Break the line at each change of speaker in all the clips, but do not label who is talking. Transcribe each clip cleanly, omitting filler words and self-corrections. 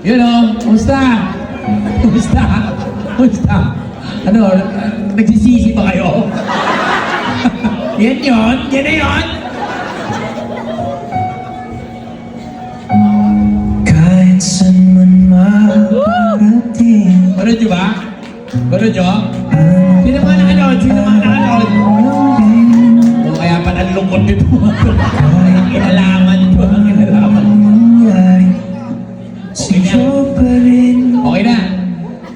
Yun o, kumusta? Kumusta? Kumusta? Ano, nagsisisi ba kayo? Yan yun? Yan na yun?
Kahit saan man makarating.
Panood nyo ba? Panood nyo? Sino mga nakanood? Sino mga nakanood? O kaya pa nalungkot nito. Kinalaman po. Kinalaman.
Sa'yo pa rin.
Okay na?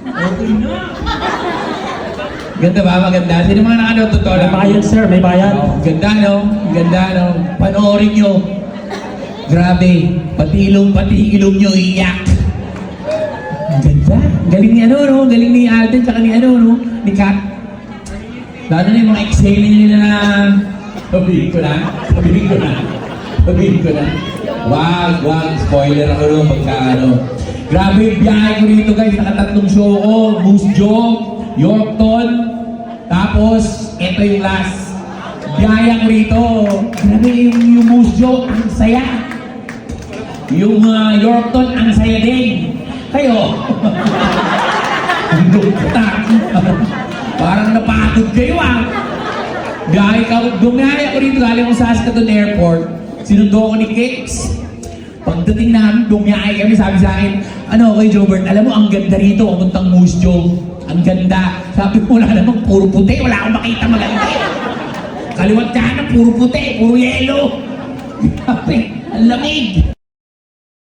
Okay na. Ganda ba? Maganda? Sino mga nakanood? Totoo lang.
May bayad, sir. May bayad.
Oh, ganda no? Ganda no? Panoorin nyo. Grabe. Pati ilong nyo iyak. Ang ganda. Galing ni ano no? Galing ni Alden tsaka ni ano no? Ni Kat. Lalo na yung mga exhale nila na sabihin ko na. Wag. Spoiler ako no pagka ano. Grabe yung biyahe ko rito guys. Nakatatlong show ko. Moose Jaw, Yorkton. Tapos, ito yung last. Biyahe ko rito. Grabe yung Moose Jaw. Ang saya. Yung Yorkton, ang saya din. Kayo. Ang lungkota. Parang napagod kayo Bumiyahe ako rito. Galing ako sa Saskatoon Airport. Sinundo ko ni Kicks. Pagdating namin, bumiyahe kami. Sabi sa akin, ano, kay Jobert, alam mo, ang ganda rito. Pamuntang Moose Jaw. Ang ganda. Sabi ko, wala namang puro puti. Wala akong makita maganda. Kaliwat kanan, puro puti, puro yelo. Grabe, ang lamig.